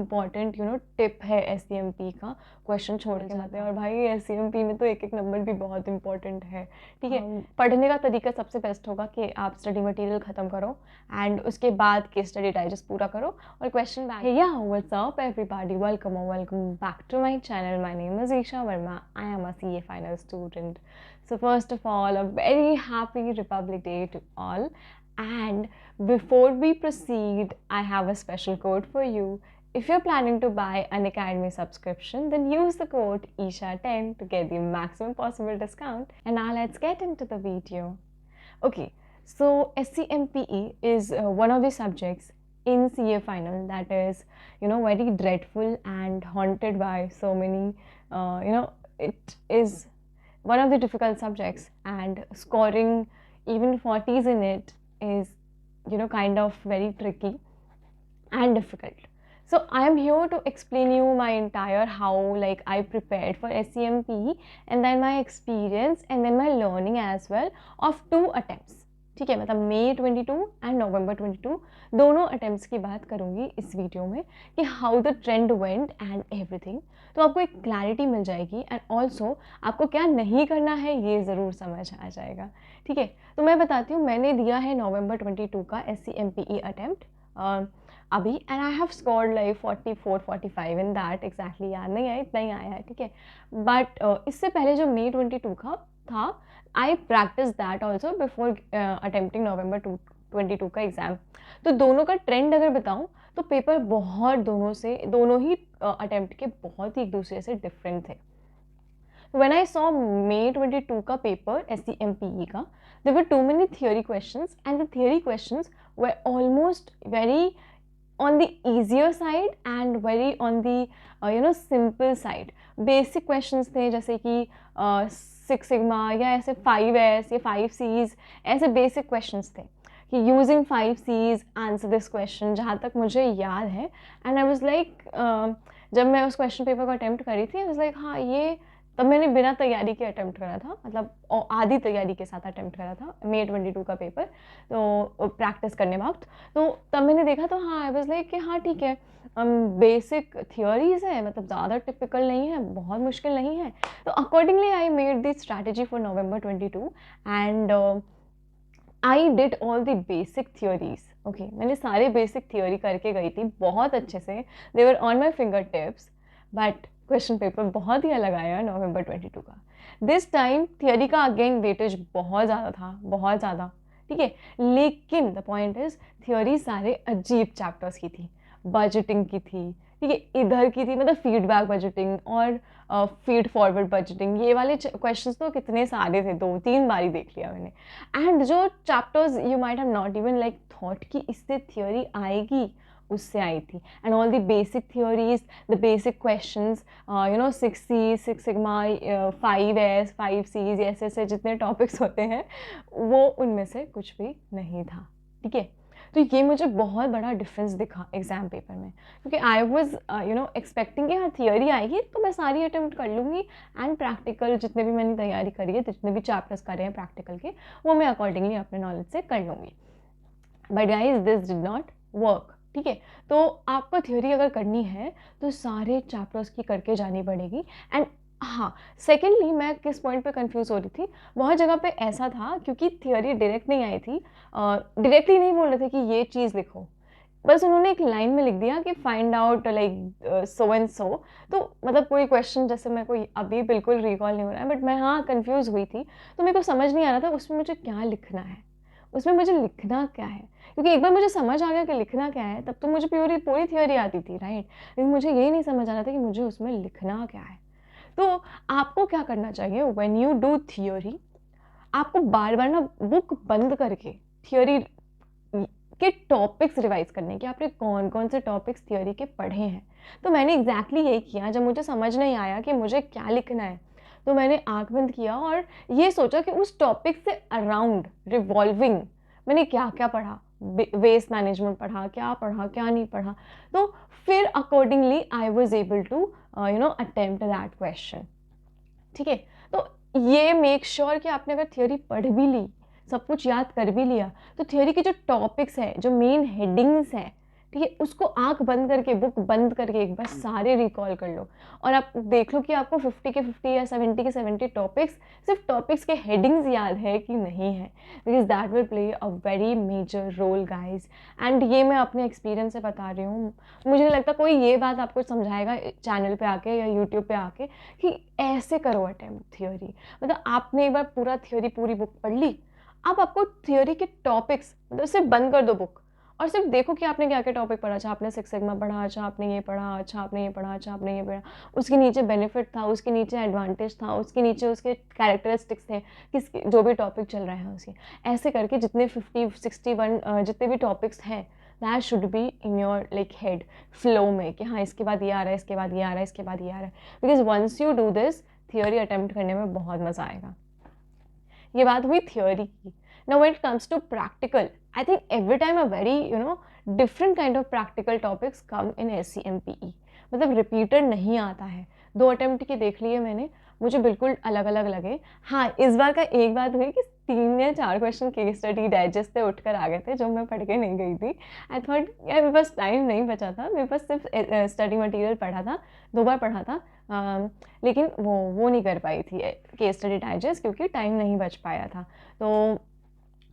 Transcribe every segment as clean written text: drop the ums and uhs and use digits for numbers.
Important tip है SCMP का, question छोड़ के मत। और भाई SCMP में तो एक एक नंबर भी बहुत इंपॉर्टेंट है, ठीक है। पढ़ने का तरीका सबसे बेस्ट होगा कि आप स्टडी मटेरियल ख़त्म करो एंड उसके बाद केस स्टडी डाइजेस्ट पूरा करो और question back. What's up everybody, welcome back to my channel. My name is Isha Verma. I am a CA final student. So first of all, a very happy Republic Day to all. And before we proceed, I have a special code for you. If you're planning to buy an Academy subscription, then use the code ISHA10 to get the maximum possible discount. And now let's get into the video. Okay, so SCMPE is one of the subjects in CA final that is, very dreadful and haunted by so many, it is one of the difficult subjects, and scoring even 40s in it is kind of very tricky and difficult. So I am here to explain you my entire how I prepared for SCMP and then my experience and then my learning as well of 2 attempts. ठीक है, मतलब May 22 and November 22 दोनों attempts की बात करूँगी इस video में कि how the trend went and everything. तो आपको एक क्लैरिटी मिल जाएगी एंड ऑल्सो आपको क्या नहीं करना है ये ज़रूर समझ आ जाएगा, ठीक है। तो मैं बताती हूँ, मैंने दिया है November 22 का SCMPE अटेम्प्ट अभी, and I have scored 44-45 in that, exactly याद नहीं आया, इतना ही आया है, ठीक है। बट इससे पहले जो May 22 का था, I practice that also before attempting November 22 का एग्ज़ाम। तो दोनों का ट्रेंड अगर बताऊँ तो पेपर बहुत दोनों ही अटेम्प्ट के बहुत ही एक दूसरे से डिफरेंट थे। When I saw May 22 का पेपर SCMPE का, there were too many theory questions and the theory questions were almost very on the easier side and very on the simple side. Basic questions थे जैसे कि 6 sigma या ऐसे 5S या 5Cs, ऐसे basic questions थे कि using 5Cs answer this question, जहाँ तक मुझे याद है। एंड आई वाज लाइक, जब मैं उस क्वेश्चन पेपर को अटेम्प्ट करी थी, आई वाज लाइक हाँ ये, तब मैंने बिना तैयारी के अटेम्प्ट करा था, मतलब आधी तैयारी के साथ अटेम्प्ट करा था May 22 का पेपर, तो प्रैक्टिस करने वक्त। तो तब मैंने देखा तो हाँ, आई वाज लाइक कि हाँ ठीक है, बेसिक थियोरीज है, मतलब ज़्यादा टिपिकल नहीं है, बहुत मुश्किल नहीं है। तो accordingly I made the strategy for November 22 and I did all the basic theories. Okay, मैंने सारे बेसिक थियोरी करके गई थी बहुत अच्छे से, they were on my finger tips. But question paper बहुत ही अलग आया November 22 का। दिस टाइम थियोरी का अगेन वेटेज बहुत ज़्यादा था, बहुत ज़्यादा, ठीक है। लेकिन द पॉइंट इज थियोरी सारे अजीब चैप्टर्स की थी, बजटिंग की थी, ठीक है, इधर की थी, मतलब फीडबैक बजटिंग और फीड फॉरवर्ड बजटिंग, ये वाले क्वेश्चंस तो कितने सारे थे, 2-3 बार ही देख लिया मैंने। एंड जो chapters you might have not even thought कि इससे थियोरी आएगी, उससे आई थी। And all the basic theories, the basic questions, 6C, 6 sigma, 5S, 5Cs, ऐसे जितने टॉपिक्स होते हैं वो उनमें से कुछ भी नहीं था, ठीक है। तो ये मुझे बहुत बड़ा डिफरेंस दिखा एग्ज़ाम पेपर में, क्योंकि आई वॉज एक्सपेक्टिंग कि हाँ थियोरी आएगी तो मैं सारी अटेम्प्ट कर लूँगी एंड प्रैक्टिकल जितने भी मैंने तैयारी करी है, जितने भी चैप्टर्स करे हैं प्रैक्टिकल के, वो मैं अकॉर्डिंगली अपने नॉलेज से कर लूँगी। But guys this did not work, ठीक है। तो आपको थ्योरी अगर करनी है तो सारे चैप्टर्स की करके जानी पड़ेगी। एंड हाँ, सेकेंडली मैं किस पॉइंट पे कंफ्यूज हो रही थी, बहुत जगह पे ऐसा था क्योंकि थ्योरी डायरेक्ट नहीं आई थी, डायरेक्टली नहीं बोल रहे थे कि ये चीज़ लिखो, बस उन्होंने एक लाइन में लिख दिया कि find out so and so. तो मतलब कोई क्वेश्चन, जैसे मैं कोई अभी बिल्कुल रिकॉल नहीं हो रहा है, बट मैं हाँ कन्फ्यूज़ हुई थी, तो मेरे को समझ नहीं आ रहा था उसमें मुझे क्या लिखना है, उसमें मुझे लिखना क्या है। क्योंकि एक बार मुझे समझ आ गया कि लिखना क्या है, तब तो मुझे पूरी थियोरी आती थी, राइट। लेकिन मुझे यही नहीं समझ आ रहा था कि मुझे उसमें लिखना क्या है। तो आपको क्या करना चाहिए व्हेन यू डू थियोरी, आपको बार बार ना बुक बंद करके थियोरी के टॉपिक्स रिवाइज करने कि आपने कौन कौन से टॉपिक्स थियोरी के पढ़े हैं। तो मैंने एग्जैक्टली यही किया। जब मुझे समझ नहीं आया कि मुझे क्या लिखना है, तो मैंने आँख बंद किया और ये सोचा कि उस टॉपिक से अराउंड रिवॉल्विंग मैंने क्या क्या पढ़ा, वेस्ट मैनेजमेंट पढ़ा, क्या नहीं पढ़ा। तो फिर accordingly I was able to attempt that question, ठीक है। तो ये मेक श्योर कि आपने अगर थियोरी पढ़ भी ली, सब कुछ याद कर भी लिया, तो थियोरी के जो टॉपिक्स हैं, जो मेन हेडिंग्स हैं ठीक है, उसको आंख बंद करके, बुक बंद करके एक बार सारे रिकॉल कर लो और आप देख लो कि आपको 50 के 50 या 70 के 70 टॉपिक्स, सिर्फ टॉपिक्स के हेडिंग्स याद है कि नहीं है, because that will play a very major role guys. And ये मैं अपने एक्सपीरियंस से बता रही हूँ, मुझे नहीं लगता कोई ये बात आपको समझाएगा चैनल पे आके या यूट्यूब पे आके कि ऐसे करो अटेम्प्ट थियोरी। मतलब आपने एक बार पूरा थियोरी, पूरी बुक पढ़ ली, अब आपको थियोरी के टॉपिक्स मतलब सिर्फ बंद कर दो बुक और सिर्फ देखो कि आपने क्या क्या टॉपिक पढ़ा। अच्छा आपने सिक्स सिग्मा पढ़ा, अच्छा आपने ये पढ़ा, अच्छा आपने ये पढ़ा, अच्छा आपने ये पढ़ा, उसके नीचे बेनिफिट था, उसके नीचे एडवांटेज था, उसके नीचे उसके कैरेक्टरिस्टिक्स थे, किस जो भी टॉपिक चल रहा है उसके, ऐसे करके जितने 50 61 जितने भी टॉपिक्स हैं, that should be in your like head flow में कि हाँ इसके बाद ये आ रहा है, इसके बाद ये आ रहा है, इसके बाद ये आ रहा है, because once you do this theory attempt करने में बहुत मज़ा आएगा। ये बात हुई थियोरी की। Now when it comes to practical, I think every time a very different kind of practical topics come in SCMPE। मतलब रिपीटेड नहीं आता है। 2 अटेम्प्ट की देख लिए मैंने, मुझे बिल्कुल अलग अलग लगे। हाँ, इस बार का एक बात हुई कि 3 या 4 क्वेश्चन केस स्टडी डाइजेस्ट से उठकर आ गए थे जो मैं पढ़ के नहीं गई थी। आई थॉट यार मेरे पास टाइम नहीं बचा था, मेरे पास सिर्फ स्टडी मटेरियल पढ़ा था, 2 बार पढ़ा था, लेकिन वो नहीं कर पाई थी केस स्टडी डाइजेस्ट क्योंकि टाइम नहीं बच पाया था। तो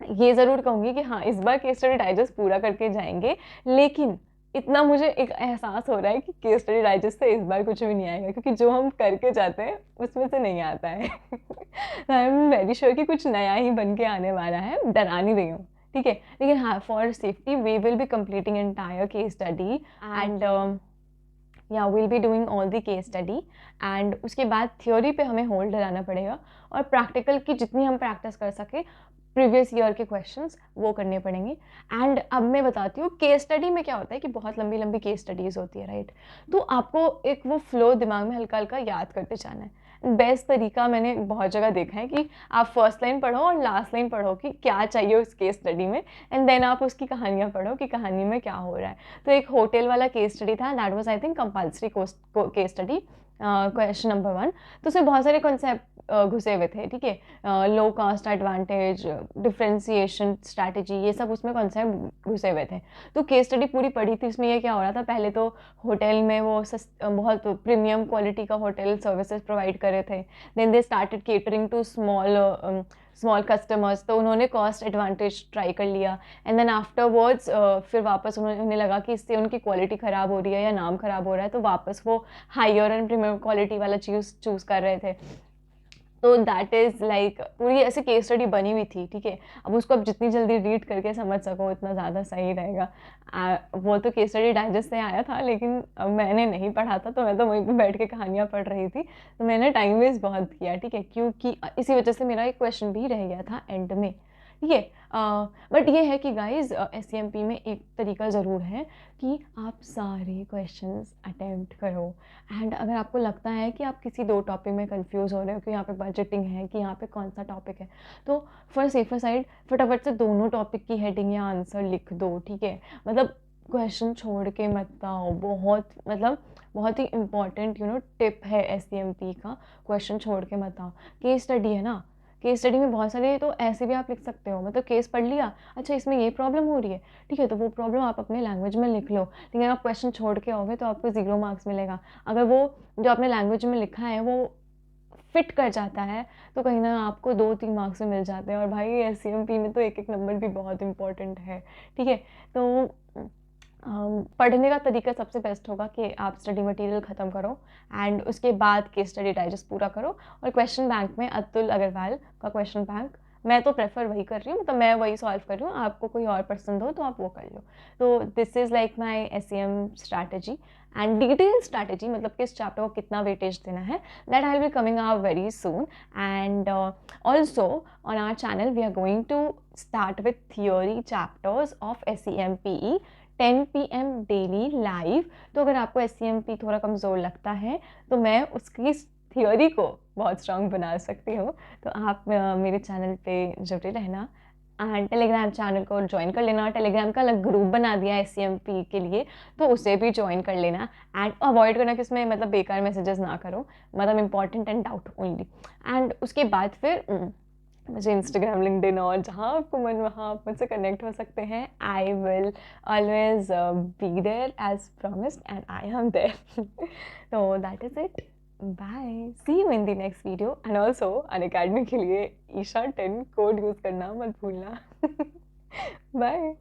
ये ज़रूर कहूँगी कि हाँ इस बार केस स्टडी डाइजेस्ट पूरा करके जाएंगे, लेकिन इतना मुझे एक एहसास हो रहा है कि केस स्टडी डाइजेस्ट से इस बार कुछ भी नहीं आएगा, क्योंकि जो हम करके जाते हैं उसमें से नहीं आता है। आई एम वेरी श्योर कि कुछ नया ही बन के आने वाला है, डरा नहीं रही हूँ, ठीक है। लेकिन हाँ, for safety we will be completing entire case study and या will be doing all the case study and उसके बाद थ्योरी पे हमें होल्ड लगाना पड़ेगा और प्रैक्टिकल की जितनी हम प्रैक्टिस कर सके प्रीवियस ईयर के क्वेश्चंस वो करने पड़ेंगे। एंड अब मैं बताती हूँ केस स्टडी में क्या होता है कि बहुत लंबी लंबी केस स्टडीज़ होती है, राइट। तो आपको एक वो फ्लो दिमाग में हल्का हल्का याद करते जाना है। बेस्ट तरीका मैंने बहुत जगह देखा है कि आप फर्स्ट लाइन पढ़ो और लास्ट लाइन पढ़ो कि क्या चाहिए उस केस स्टडी में, एंड देन आप उसकी कहानियाँ पढ़ो कि कहानी में क्या हो रहा है। तो एक होटल वाला केस स्टडी था, that was I think compulsory case study, question number 1। तो उसमें बहुत सारे कॉन्सेप्ट घुसे हुए थे, ठीक है, लो कास्ट एडवांटेज, डिफ्रेंसिएशन स्ट्रैटेजी, ये सब उसमें कॉन्सेप्ट घुसे हुए थे। तो केस स्टडी पूरी पढ़ी थी। उसमें ये क्या हो रहा था, पहले तो होटल में वो बहुत प्रीमियम क्वालिटी का होटल सर्विसेज प्रोवाइड कर रहे थे, then they started catering to small customers, तो उन्होंने कॉस्ट एडवांटेज ट्राई कर लिया, एंड देन आफ्टरवर्ड्स फिर वापस उन्हें लगा कि इससे उनकी क्वालिटी ख़राब हो रही है या नाम ख़राब हो रहा है, तो वापस वो हायर एंड प्रीमियम क्वालिटी वाला चूज़ कर रहे थे। तो दैट इज़ लाइक पूरी ऐसी केस स्टडी बनी हुई थी, ठीक है। अब उसको आप जितनी जल्दी रीड करके समझ सको उतना ज़्यादा सही रहेगा। वो तो केस स्टडी डाइजेस्ट से आया था, लेकिन मैंने नहीं पढ़ा था, तो मैं तो वहीं पे बैठ के कहानियाँ पढ़ रही थी, तो मैंने टाइम वेस्ट बहुत किया, ठीक है, क्योंकि इसी वजह से मेरा एक क्वेश्चन भी रह गया था एंड में, ठीक है। बट ये है कि गाइज SCMP में एक तरीका ज़रूर है कि आप सारे क्वेश्चंस अटेम्प्ट करो। एंड अगर आपको लगता है कि आप किसी 2 टॉपिक में कंफ्यूज हो रहे हो कि यहाँ पे बजटिंग है कि यहाँ पे कौन सा टॉपिक है, तो फॉर सेफर साइड फटाफट से दोनों टॉपिक की हेडिंग या आंसर लिख दो, ठीक है। मतलब क्वेश्चन छोड़ के मत आओ, बहुत ही इम्पॉर्टेंट टिप है SCMP का, क्वेश्चन छोड़ के मत आओ। केस स्टडी है ना, केस स्टडी में बहुत सारे तो ऐसे भी आप लिख सकते हो, मतलब केस पढ़ लिया, अच्छा इसमें ये प्रॉब्लम हो रही है, ठीक है, तो वो प्रॉब्लम आप अपने लैंग्वेज में लिख लो। लेकिन आप क्वेश्चन छोड़ के आओगे तो आपको 0 मार्क्स मिलेगा। अगर वो जो आपने लैंग्वेज में लिखा है वो फिट कर जाता है तो कहीं ना आपको 2-3 मार्क्स में मिल जाते हैं। और भाई SCMP में तो एक नंबर भी बहुत इंपॉर्टेंट है, ठीक है। तो पढ़ने का तरीका सबसे बेस्ट होगा कि आप स्टडी मटेरियल ख़त्म करो एंड उसके बाद केस स्टडी डाइजेस्ट पूरा करो। और क्वेश्चन बैंक में अतुल अग्रवाल का क्वेश्चन बैंक मैं तो प्रेफर वही कर रही हूँ, मतलब मैं वही सॉल्व कर रही हूँ, आपको कोई और पसंद हो तो आप वो कर लो। तो this is like my SCM strategy and detail strategy, मतलब किस चैप्टर को कितना वेटेज देना है, that I will be coming out very soon. And also on our channel we are going to start with theory chapters of SCMPE 10 PM daily live. तो अगर आपको SCMP थोड़ा कमज़ोर लगता है तो मैं उसकी थियोरी को बहुत स्ट्रॉन्ग बना सकती हूँ। तो आप मेरे चैनल पे जुड़े रहना एंड टेलीग्राम चैनल को ज्वाइन कर लेना। टेलीग्राम का अलग ग्रुप बना दिया है SCMP के लिए, तो उसे भी ज्वाइन कर लेना एंड अवॉइड करना कि उसमें मतलब बेकार मैसेजेस ना करो, मतलब important and doubt only. And उसके बाद फिर मुझे इंस्टाग्राम, लिंक्डइन और जहाँ आपको मन वहाँ आप मुझसे कनेक्ट हो सकते हैं. I will always be there as promised and I am there. तो that is it. Bye, see you in the next video. And also Unacademy के लिए ईशा 10 कोड यूज़ करना मत भूलना. बाय.